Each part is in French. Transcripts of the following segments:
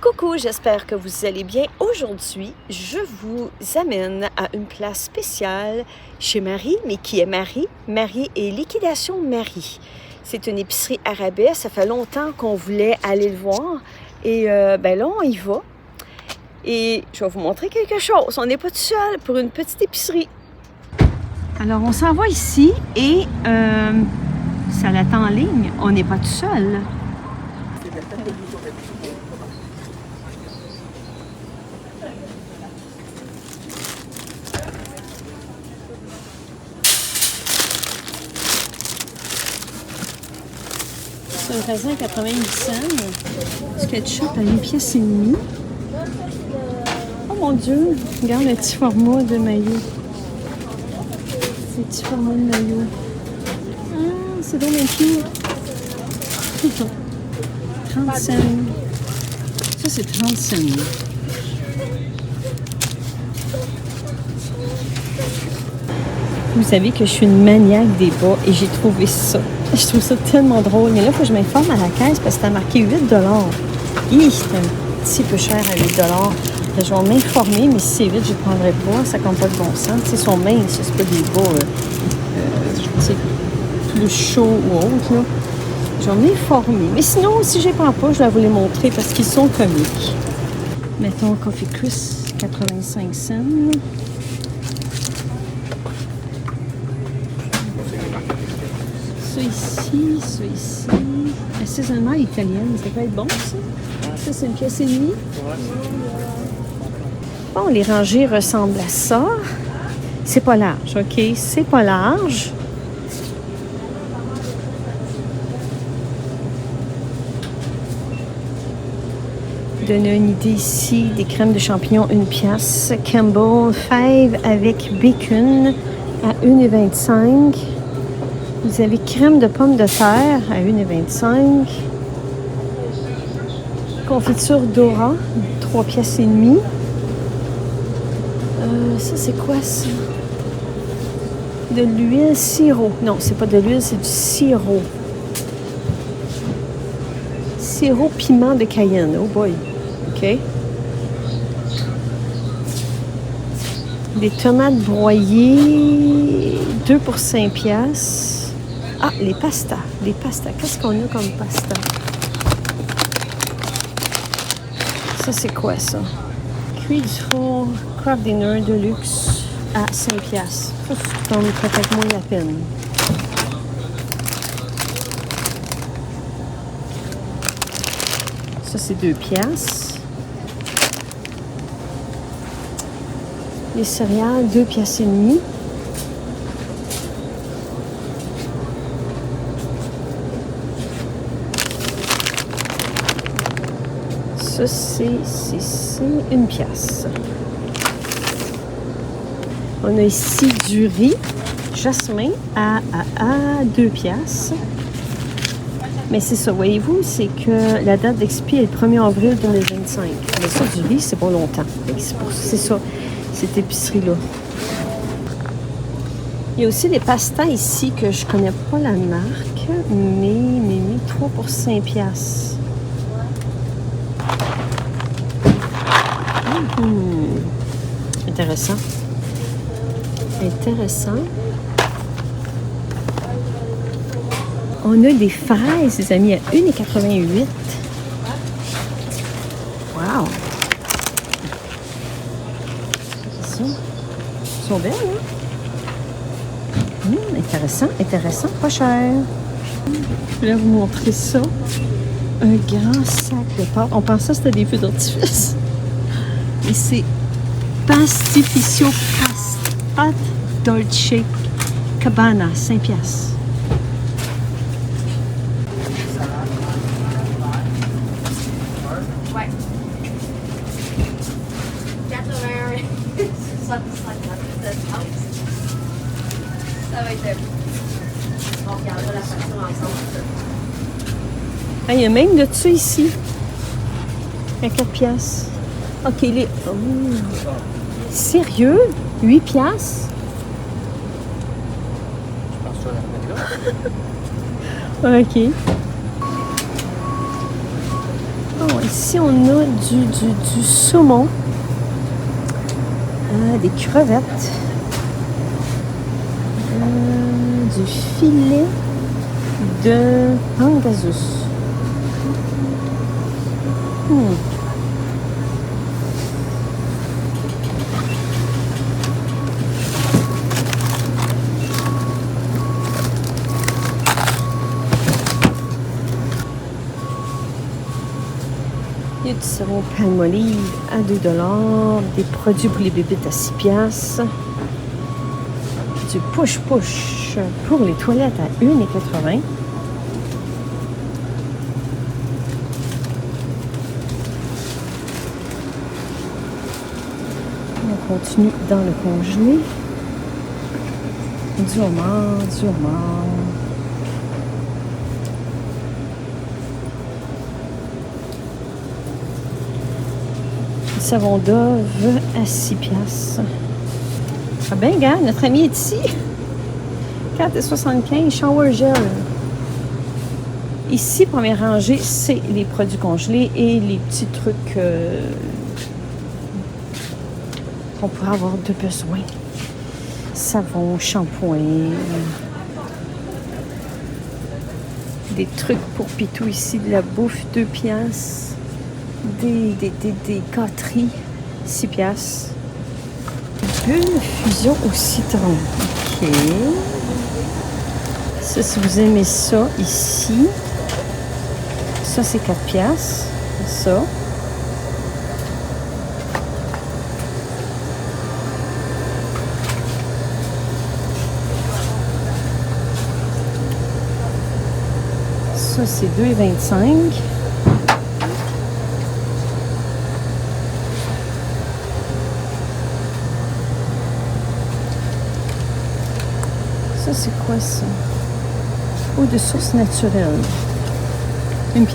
Coucou, j'espère que vous allez bien. Aujourd'hui, je vous amène à une place spéciale chez Marie. Mais qui est Marie? Marie est Liquidation Marie. C'est une épicerie arabesque. Ça fait longtemps qu'on voulait aller le voir. Et ben là, on y va. Et je vais vous montrer quelque chose. On n'est pas tout seul pour une petite épicerie. Alors, on s'en va ici et ça l'attend en ligne. On n'est pas tout seul. C'est un raisin à 88 cents. Du ketchup à 8 pièces et demie. Oh mon Dieu! Regarde le petit format de maillot. C'est le petit format de maillot. Ah, c'est donc bien cute. 30 cents. Ça, c'est 30 cents. Vous savez que je suis une maniaque des bas et j'ai trouvé ça. Je trouve ça tellement drôle. Mais là, il faut que je m'informe à la caisse parce que c'est marqué 8 $. Hi, c'est un petit peu cher à 8 $. Je vais m'informer, mais si c'est 8, je ne prendrai pas. Ça compte pas de bon sens. Ils sont minces, c'est pas des bas plus chauds ou autres. Là. Je vais m'informer. Mais sinon, si je ne les prends pas, je vais vous les montrer parce qu'ils sont comiques. Mettons Coffee Crisp, 85 cents. Ça ici. Assaisonnement italienne, ça peut être bon, ça? Ça, c'est une pièce et demie. Bon, les rangées ressemblent à ça. C'est pas large, OK? C'est pas large. Donner une idée ici, des crèmes de champignons, 1 pièce. Campbell 5 avec bacon à 1,25 $. Vous avez crème de pommes de terre à 1,25 $. Confiture Dora, 3 pièces et demie. Ça, c'est quoi, ça? De l'huile sirop. Non, c'est pas de l'huile, c'est du sirop. Sirop piment de Cayenne. Oh boy. OK. Des tomates broyées, 2 pour 5 piastres. Ah, les pastas. Les pastas. Qu'est-ce qu'on a comme pasta? Ça, c'est quoi, ça? Cuit du four, Craft Dinner de luxe à 5 piastres. Ça, c'est comme peut-être moins la peine. Ça, c'est 2 piastres. Les céréales, 2 piastres et demi. Ça, c'est 1 pièce. On a ici du riz jasmin à 2 piastres. Mais c'est ça, voyez-vous, c'est que la date d'expi est le 1er avril 2025. Mais ça, du riz, c'est pas longtemps. C'est ça, cette épicerie-là. Il y a aussi des pastas ici que je connais pas la marque, mais 3 pour 5 piastres. Intéressant. On a des fraises, les amis, à 1,88 $. Wow! C'est ça. Elles sont belles, hein? Intéressant, pas cher. Je vais vous montrer ça. Un grand sac de pâtes. On pensait que c'était des feux d'artifice. Et c'est Pastificio Pâte Dolce Cabana, 5 piastres. Ouais. 80. Ça va être. On regardera la facture ensemble. Ah, il y a même de ça ici. À 4 piastres. OK, les... Oh. Sérieux? 8 piastres? Je pense que tu vas la remettre là. OK. Oh, ici, on a du saumon, des crevettes, du filet de Pangasius. Il y a du savon Palmolive à 2 $, des produits pour les bébites à 6 $, du push-push pour les toilettes à 1,80 $. On continue dans le congelé. Du homard, du homard. Du savon d'œuf à 6 $. Ah ben, gars, notre ami est ici. 4,75 $, shower gel. Ici, première rangée, c'est les produits congelés et les petits trucs qu'on pourrait avoir de besoin. Savon, shampoing, des trucs pour Pitou ici, de la bouffe, 2 $, des gâteries, 6 $. Une fusion au citron. OK. Ça, si vous aimez ça, ici, ça, c'est 4 $. Ça. Ça, c'est 2,25 $. Ça, c'est quoi ça? Eau de source naturelle. 1 $.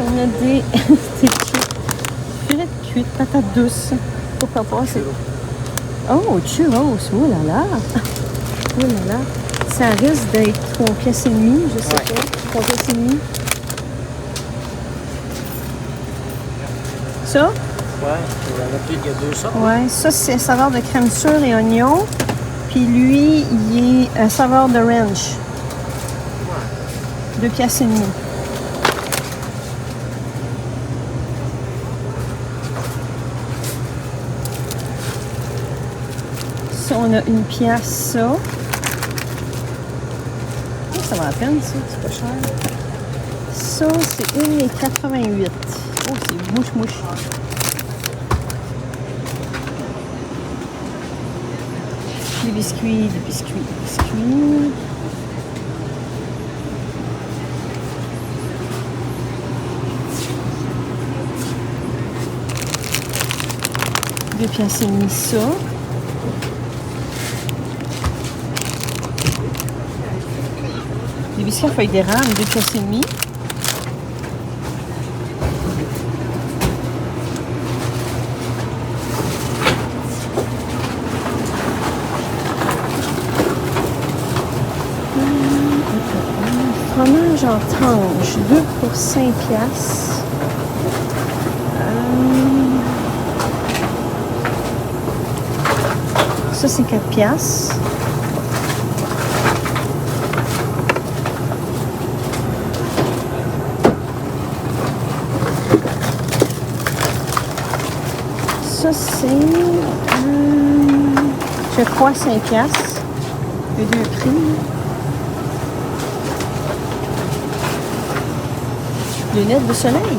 On a des frites cuites, patates douces. Pourquoi pas? Oh, churros! Oh là là! Oh là là! Ça risque d'être 3,5 $, je sais pas. 3,5 $. Ça? Ouais, il y a 2 sortes. Ouais, ça c'est saveur de crème sûre et oignon. Puis lui, il est saveur de ranch. 2,5 $. Ça, on a 1 $, ça. Oh, ça va à peine, ça, c'est pas cher. Ça, c'est 1,88 $. Oh, c'est mouche-mouche. Des biscuits, des biscuits, des biscuits. Deux pièces et demie, ça. Des biscuits à feuilles d'érable, 2 pièces et demie. Fromage en tranche, 2 pour 5 piastres. Ça, c'est 4 piastres. Ça, c'est, je crois, 5 piastres. Les deux prix. Lunettes de soleil.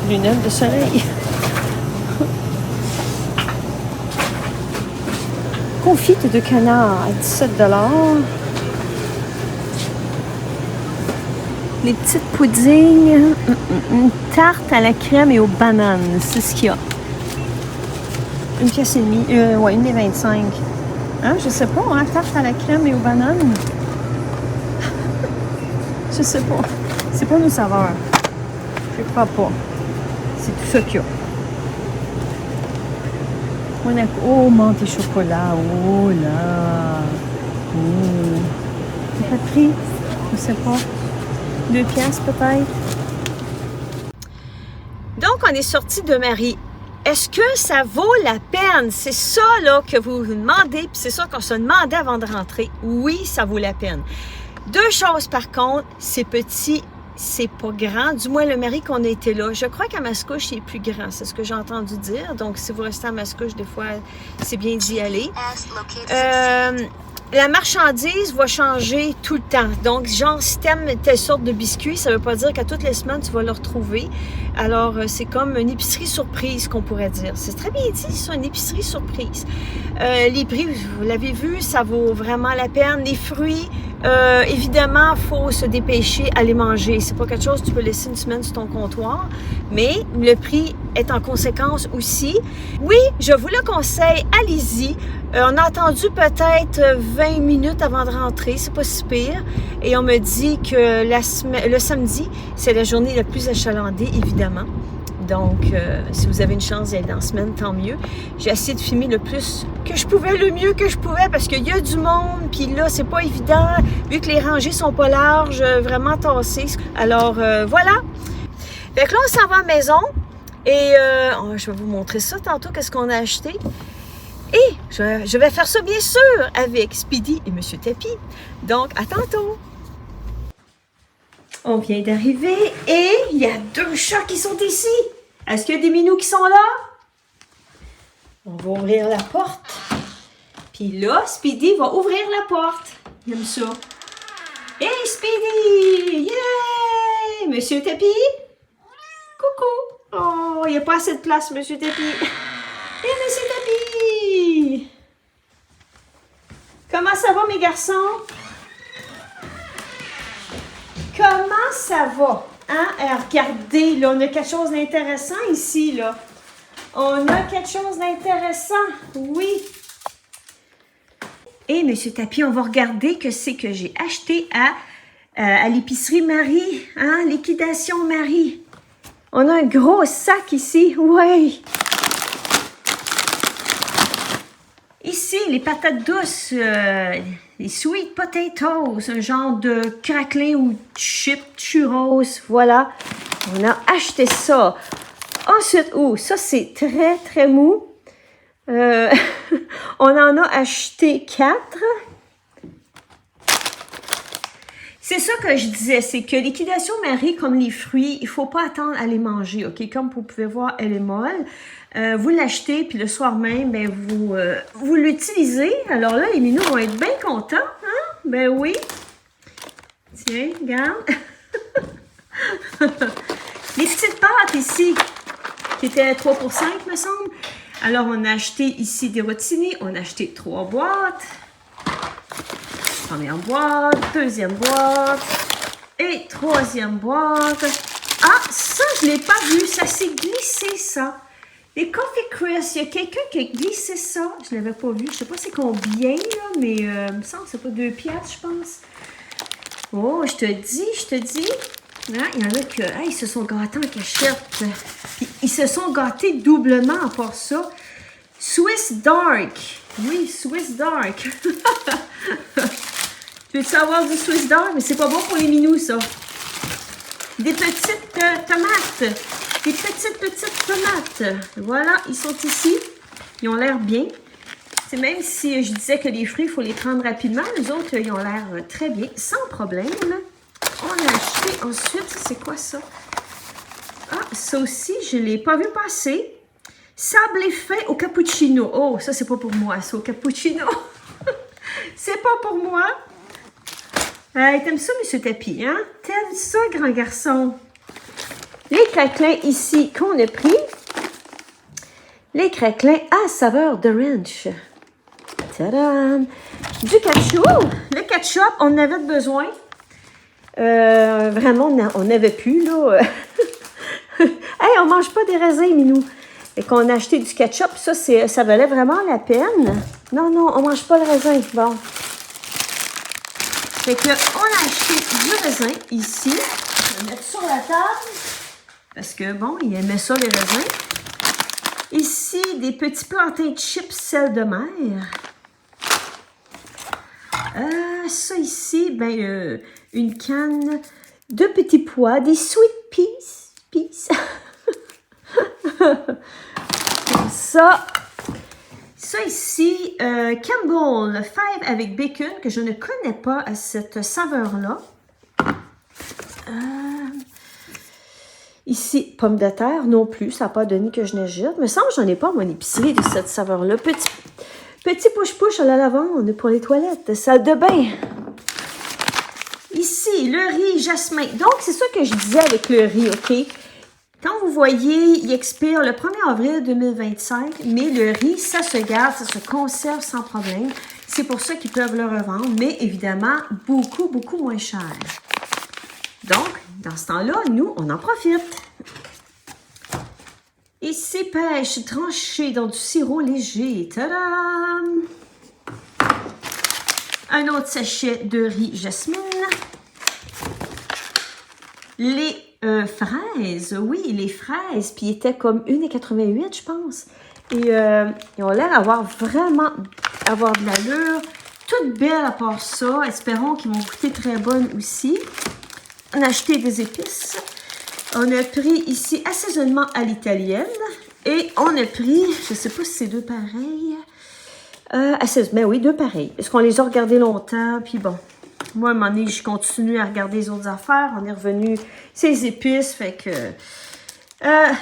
Lunettes de soleil. Confite de canard à 17 $. Les petites puddings. Une tarte à la crème et aux bananes. C'est ce qu'il y a. 1 pièce et demie. Ouais, 1,25 $. Hein, je sais pas, hein, tarte à la crème et aux bananes. Je sais pas. C'est pas nos saveurs. Je crois pas. C'est tout ça qu'il y a. Oh, menthe et chocolat. Oh là. Oh. T'as pas de prix? Je sais pas. 2 piastres peut-être. Donc, on est sorti de Marie. Est-ce que ça vaut la peine? C'est ça là que vous vous demandez, puis c'est ça qu'on se demandait avant de rentrer. Oui, ça vaut la peine. 2 choses par contre, c'est petit, c'est pas grand. Du moins, le Marie qu'on a été là. Je crois qu'à Mascouche, c'est plus grand. C'est ce que j'ai entendu dire. Donc, si vous restez à Mascouche, des fois, c'est bien d'y aller. La marchandise va changer tout le temps. Donc, genre, si t'aimes telle sorte de biscuits, ça veut pas dire qu'à toutes les semaines, tu vas le retrouver. Alors, c'est comme une épicerie surprise qu'on pourrait dire. C'est très bien dit, ça, une épicerie surprise. Les prix, vous l'avez vu, ça vaut vraiment la peine. Les fruits, évidemment, il faut se dépêcher à les manger. C'est pas quelque chose que tu peux laisser une semaine sur ton comptoir, mais le prix est en conséquence aussi. Oui, je vous le conseille, allez-y. On a attendu peut-être 20 minutes avant de rentrer, c'est pas si pire. Et on me dit que le samedi, c'est la journée la plus achalandée, évidemment. Donc, si vous avez une chance d'être dans la semaine, tant mieux. J'ai essayé de filmer le plus que je pouvais, le mieux que je pouvais, parce qu'il y a du monde, puis là, c'est pas évident, vu que les rangées sont pas larges, vraiment tassées. Alors, voilà. Fait que là, on s'en va à la maison, et je vais vous montrer ça tantôt, qu'est-ce qu'on a acheté. Et je vais faire ça, bien sûr, avec Speedy et Monsieur Tapi. Donc, à tantôt! On vient d'arriver et il y a 2 chats qui sont ici. Est-ce qu'il y a des minous qui sont là? On va ouvrir la porte. Puis là, Speedy va ouvrir la porte. Il aime ça. Hey, Speedy! Yeah! Monsieur Tapi? Coucou! Oh, il n'y a pas assez de place, Monsieur Tapi. Hey, Monsieur Tapi! Comment ça va, mes garçons? Comment ça va? Hein? Regardez, là, on a quelque chose d'intéressant ici, là. On a quelque chose d'intéressant, oui. Et Monsieur Tapi, on va regarder que c'est que j'ai acheté à l'épicerie Marie, hein? Liquidation Marie. On a un gros sac ici, oui. Ici, les patates douces, les sweet potatoes, un genre de craquelin ou chip churros, voilà. On a acheté ça. Ensuite, ça c'est très, très mou. On en a acheté 4. C'est ça que je disais, c'est que liquidation Marie, comme les fruits, il ne faut pas attendre à les manger, OK? Comme vous pouvez voir, elle est molle. Vous l'achetez, puis le soir même, ben, vous l'utilisez. Alors là, les minous vont être bien contents, hein? Ben oui. Tiens, regarde. Les petites pâtes ici, qui étaient 3 pour 5, me semble. Alors, on a acheté ici des rotini. On a acheté 3 boîtes. Première boîte, deuxième boîte et troisième boîte. Ah, ça, je ne l'ai pas vu. Ça s'est glissé, ça. Les Coffee Crisp, il y a quelqu'un qui a glissé ça. Je ne l'avais pas vu. Je ne sais pas c'est combien, là, mais il me semble que c'est pas 2 piastres, je pense. Oh, je te dis. Hein, il y en a qui ils se sont gâtés en cachette. Puis, ils se sont gâtés doublement à part ça. Swiss Dark. Oui, Swiss Dark. Tu veux savoir du Swiss Dark? Mais c'est pas bon pour les minous, ça. Des petites tomates. Des petites tomates. Voilà, ils sont ici. Ils ont l'air bien. C'est même si je disais que les fruits, il faut les prendre rapidement. Les autres, ils ont l'air très bien, sans problème. On a acheté ensuite, c'est quoi ça? Ah, ça aussi, je ne l'ai pas vu passer. Sablé fin au cappuccino. Oh, ça, c'est pas pour moi, ça, au cappuccino. C'est pas pour moi. T'aimes ça, Monsieur Tapi, hein? T'aimes ça, grand garçon? Les craquelins ici qu'on a pris. Les craquelins à saveur de ranch. Tadam! Du ketchup. Le ketchup, on en avait besoin. Vraiment, on n'avait plus, là. Hey, on mange pas des raisins, minou. Et qu'on a acheté du ketchup, ça valait vraiment la peine. Non, on mange pas le raisin. Bon. Fait que, on a acheté du raisin ici. Je vais mettre sur la table. Parce que, bon, il aimait ça, les raisins. Ici, des petits plantains de chips sel de mer. Ça ici, ben, une canne de petits pois, des sweet peas. Ça ici, Campbell fève avec bacon, que je ne connais pas à cette saveur-là. Ici, pommes de terre non plus, ça n'a pas donné que je n'achète. Il me semble que j'en ai pas à mon épicerie de cette saveur-là. Petit push-push à la lavande pour les toilettes, salle de bain. Ici, le riz jasmin. Donc, c'est ça que je disais avec le riz, OK? Quand vous voyez, il expire le 1er avril 2025, mais le riz, ça se garde, ça se conserve sans problème. C'est pour ça qu'ils peuvent le revendre, mais évidemment, beaucoup, beaucoup moins cher. Donc, dans ce temps-là, nous, on en profite. Ici, pêche tranchée dans du sirop léger. Tadam! Un autre sachet de riz jasmine. Les fraises, oui, les fraises, puis ils étaient comme 1,88 je pense. Et ils ont l'air d'avoir vraiment de l'allure. Toutes belles à part ça. Espérons qu'ils vont goûter très bonnes aussi. On a acheté des épices. On a pris ici assaisonnement à l'italienne. Et on a pris, je ne sais pas si c'est deux pareils. Ben oui, deux pareils. Parce qu'on les a regardés longtemps, puis bon. Moi, à un moment donné, je continue à regarder les autres affaires. On est revenu ces épices, fait que...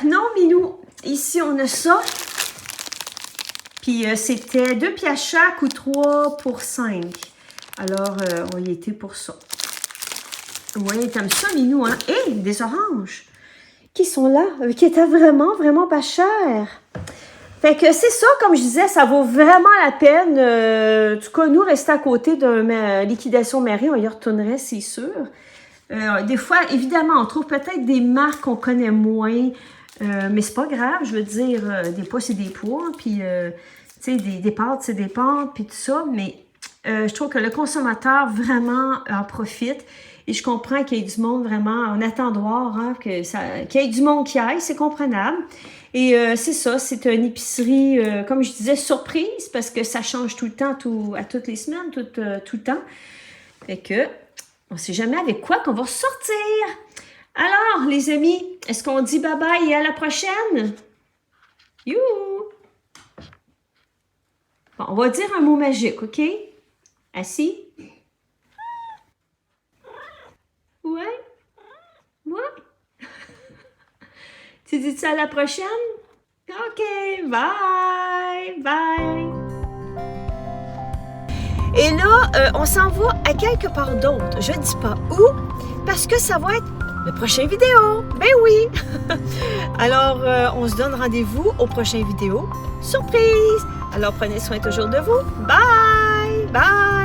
non, Minou, ici, on a ça. Puis, c'était 2 piastres chaque ou 3 pour 5. Alors, on y était pour ça. Oui, t'aimes ça, Minou, hein? Et des oranges qui sont là, qui étaient vraiment, vraiment pas chères. Fait que c'est ça, comme je disais, ça vaut vraiment la peine. En tout cas, nous, rester à côté d'une liquidation Marie, on y retournerait, c'est sûr. Des fois, évidemment, on trouve peut-être des marques qu'on connaît moins, mais c'est pas grave, je veux dire, des pois, c'est des pois, puis, tu sais, des pâtes, c'est des pâtes, puis tout ça, mais je trouve que le consommateur vraiment en profite. Et je comprends qu'il y ait du monde vraiment, on attend de voir, hein, qu'il y ait du monde qui aille, c'est comprenable. Et c'est ça, c'est une épicerie, comme je disais, surprise, parce que ça change tout le temps, à toutes les semaines, tout le temps. Fait que, on ne sait jamais avec quoi qu'on va sortir. Alors, les amis, est-ce qu'on dit bye-bye et à la prochaine? Youhou! Bon, on va dire un mot magique, OK? Assis? Ouais? Ouais? Tu dis ça à la prochaine? OK, bye! Bye! Et là, on s'en va à quelque part d'autre. Je ne dis pas où, parce que ça va être le prochain vidéo. Ben oui! Alors, on se donne rendez-vous au prochain vidéo. Surprise! Alors, prenez soin toujours de vous. Bye! Bye!